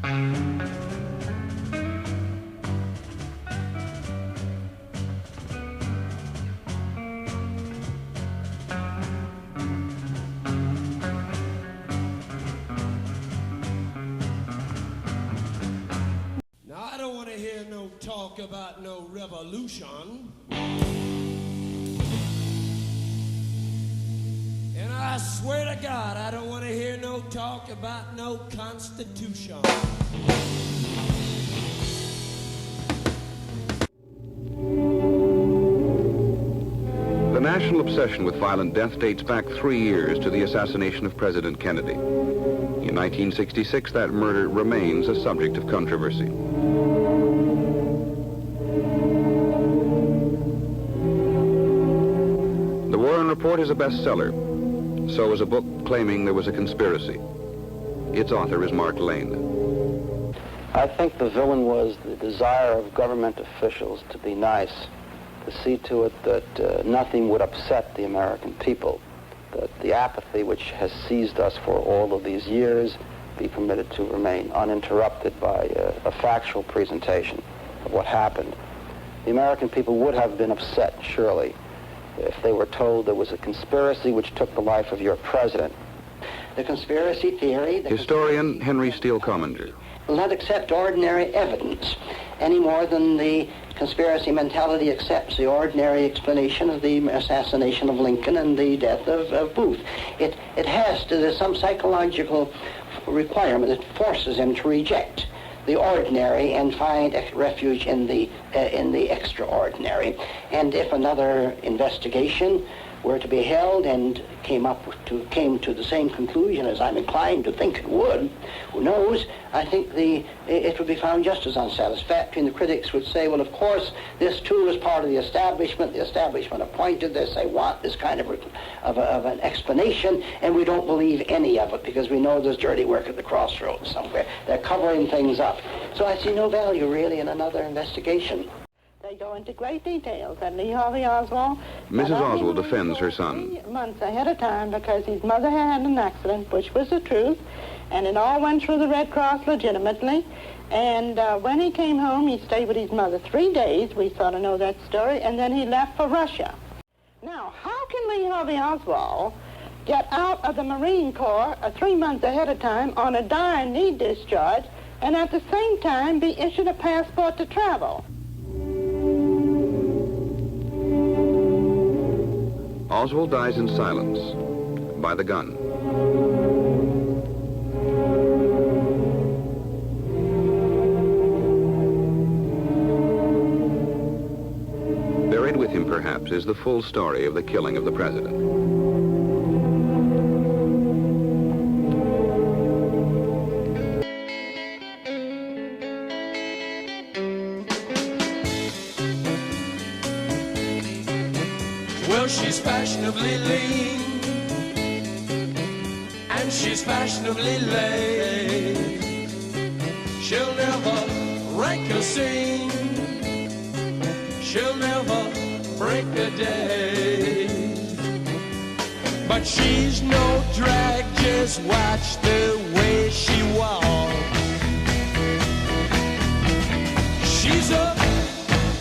Now, I don't want to hear no talk about no revolution. And I swear to God, I don't want to hear no talk about no constitution. The national obsession with violent death dates back 3 years to the assassination of President Kennedy. In 1966, that murder remains a subject of controversy. The War and Report is a bestseller. So is a book claiming there was a conspiracy. Its author is Mark Lane. I think the villain was the desire of government officials to be nice, to see to it that nothing would upset the American people, that the apathy which has seized us for all of these years be permitted to remain uninterrupted by a factual presentation of what happened. The American people would have been upset, surely, if they were told there was a conspiracy which took the life of your president. The conspiracy theory... Historian Henry Steele Commander. Will not accept ordinary evidence any more than the conspiracy mentality accepts the ordinary explanation of the assassination of Lincoln and the death of Booth. It has to, there's some psychological requirement that forces him to reject the ordinary and find refuge in the extraordinary. And if another investigation were to be held and came to the same conclusion as I'm inclined to think it would, who knows, I think it would be found just as unsatisfactory, and the critics would say, well, of course, this too is part of the establishment appointed this, they want this kind of an explanation, and we don't believe any of it because we know there's dirty work at the crossroads somewhere. They're covering things up. So I see no value really in another investigation. They go into great details, and Lee Harvey Oswald... Mrs. Oswald defends her son. 3 months ahead of time because his mother had an accident, which was the truth, and it all went through the Red Cross legitimately. And when he came home, he stayed with his mother 3 days. We sort of know that story, and then he left for Russia. Now, how can Lee Harvey Oswald get out of the Marine Corps 3 months ahead of time on a dire need discharge, and at the same time be issued a passport to travel? Oswald dies in silence, by the gun. Buried with him, perhaps, is the full story of the killing of the president. Well, she's fashionably lean, and she's fashionably late. She'll never rank a scene, she'll never break a day. But she's no drag, just watch the way she walks. She's a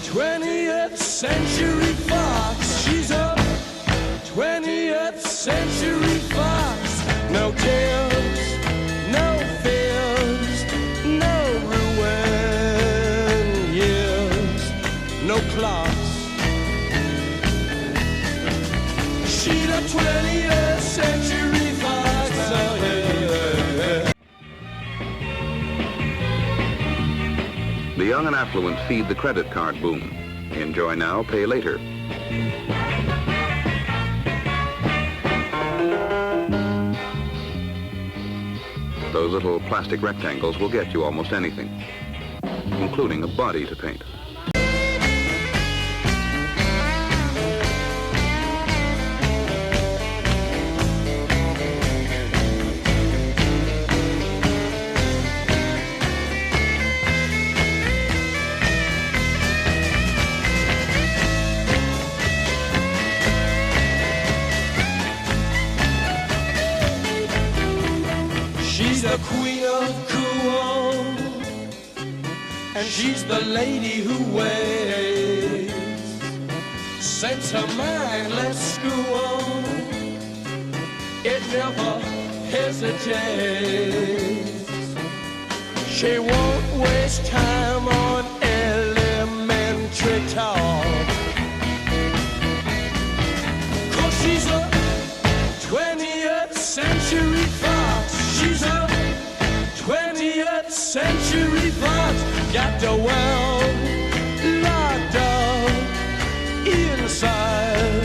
20th century fox. She's a 20th century fox. No tears, no fears, no ruin years, no clocks. She's a 20th century fox. Oh, yeah. The young and affluent feed the credit card boom. Enjoy now, pay later. Those little plastic rectangles will get you almost anything, including a body to paint. She's the queen of cool, and she's the lady who waits. Sets her mind, let's screw on. It never hesitates. She won't waste time on elementary talk. 'Cause she's a 20th century fox. She's a 20th century fox. Got the world locked up inside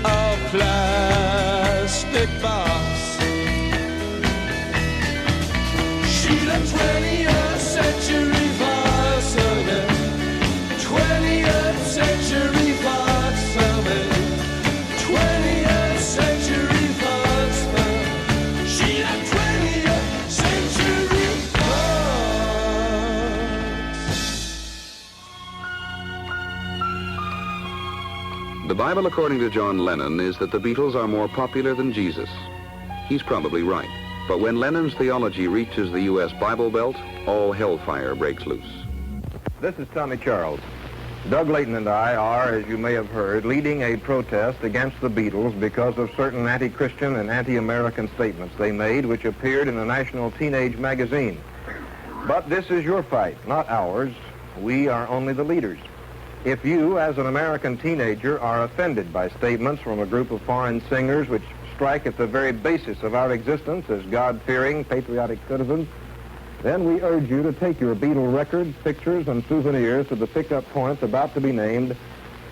a plastic box. She's a 20th century fox of it. 20th century fox of it. 20th century fox of it. She's a 20th century fox. The Bible, according to John Lennon, is that the Beatles are more popular than Jesus. He's probably right. But when Lennon's theology reaches the U.S. Bible Belt, all hellfire breaks loose. This is Tommy Charles. Doug Layton and I are, as you may have heard, leading a protest against the Beatles because of certain anti-Christian and anti-American statements they made, which appeared in a national teenage magazine. But this is your fight, not ours. We are only the leaders. If you, as an American teenager, are offended by statements from a group of foreign singers which strike at the very basis of our existence as God-fearing, patriotic citizens, then we urge you to take your Beatle records, pictures, and souvenirs to the pickup points about to be named,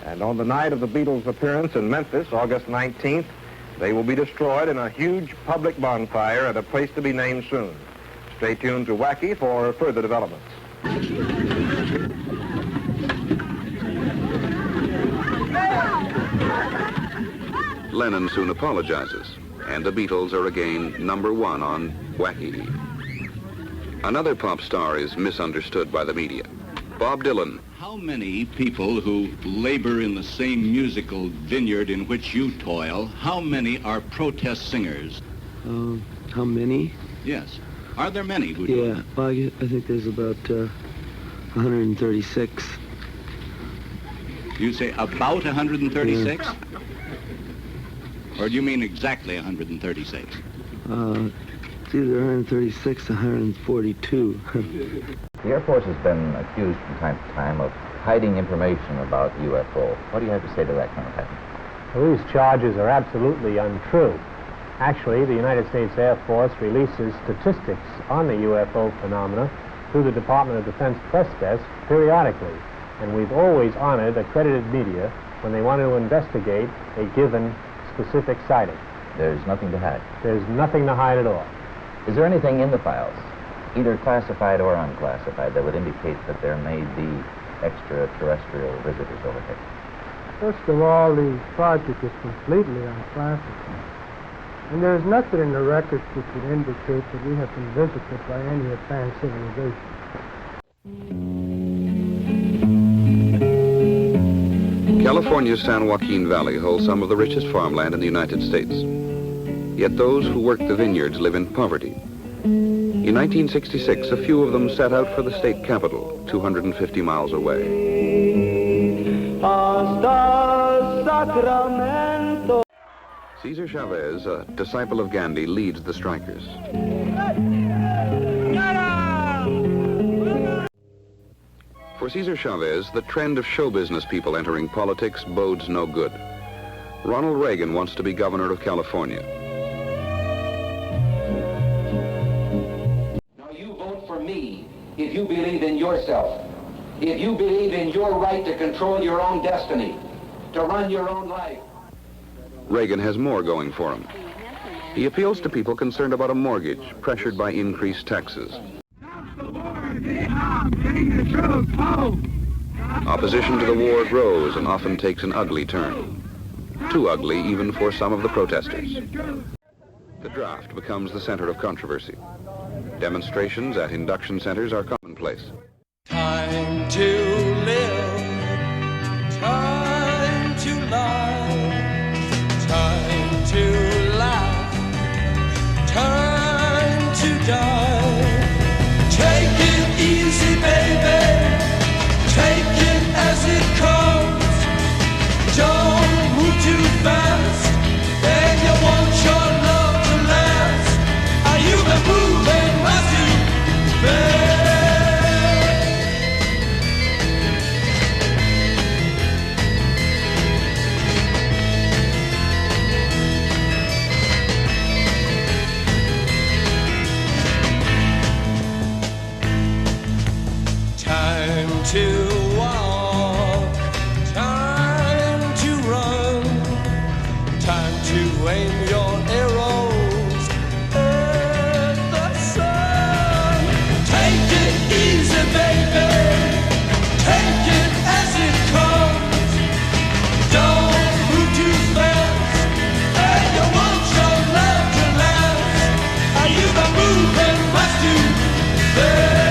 and on the night of the Beatles' appearance in Memphis, August 19th, they will be destroyed in a huge public bonfire at a place to be named soon. Stay tuned to Wacky for further developments. Lennon soon apologizes, and the Beatles are again #1 on Wacky. Another pop star is misunderstood by the media. Bob Dylan. How many people who labor in the same musical vineyard in which you toil, how many are protest singers? How many? Yes. Are there many who do? Yeah, well, I think there's about 136. You say about 136? Yeah. Or do you mean exactly 136? It's either 136 or 142. The Air Force has been accused from time to time of hiding information about UFO. What do you have to say to that, Colonel Patton? Well, these charges are absolutely untrue. Actually, the United States Air Force releases statistics on the UFO phenomena through the Department of Defense press desk periodically. And we've always honored accredited media when they want to investigate a given specific sighting. There's nothing to hide? There's nothing to hide at all. Is there anything in the files, either classified or unclassified, that would indicate that there may be extraterrestrial visitors over here? First of all, the project is completely unclassified. And there's nothing in the records which would indicate that we have been visited by any advanced civilization. California's San Joaquin Valley holds some of the richest farmland in the United States. Yet those who work the vineyards live in poverty. In 1966, a few of them set out for the state capital, 250 miles away. Cesar Chavez, a disciple of Gandhi, leads the strikers. For Cesar Chavez, the trend of show business people entering politics bodes no good. Ronald Reagan wants to be governor of California. Now you vote for me if you believe in yourself, if you believe in your right to control your own destiny, to run your own life. Reagan has more going for him. He appeals to people concerned about a mortgage, pressured by increased taxes. Opposition to the war grows and often takes an ugly turn. Too ugly even for some of the protesters. The draft becomes the center of controversy. Demonstrations at induction centers are commonplace. Time to live, time to lie, time to laugh, time to die. Take it easy, baby. Time to walk, time to run, time to aim your arrows at the sun. Take it easy, baby, take it as it comes. Don't move too fast, and you want your love to last. Are you the moving much too fast?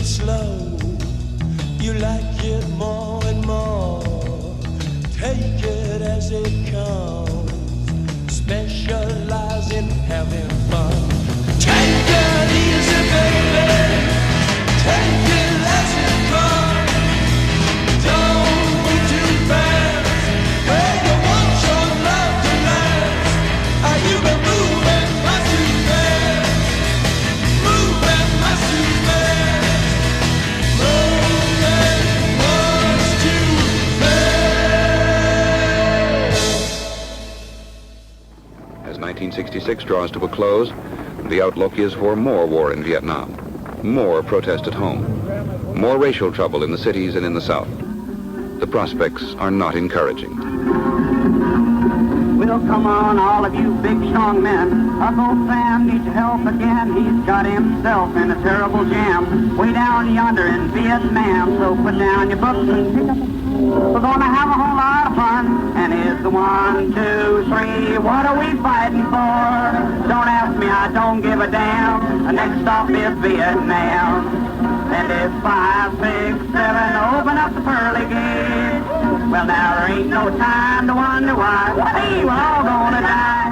Slow, you like it more and more. Take it as it comes. Specialize in having fun. Take it easy, baby. Take it as it comes. Don't move too fast. Hey, you want your love to last. Are you been moving much too fast? Moving much too fast. As 1966 draws to a close, the outlook is for more war in Vietnam, more protest at home, more racial trouble in the cities and in the South. The prospects are not encouraging. Well, come on, all of you big, strong men. Uncle Sam needs your help again. He's got himself in a terrible jam way down yonder in Vietnam. So put down your books and pick up. We're gonna have a whole lot of fun. And here's the 1, 2, 3. What are we fighting for? Don't ask me, I don't give a damn. The next stop is Vietnam. And it's 5, 6, 7. Open up the pearly gate. Well, now there ain't no time to wonder why. Hey, we're all gonna die.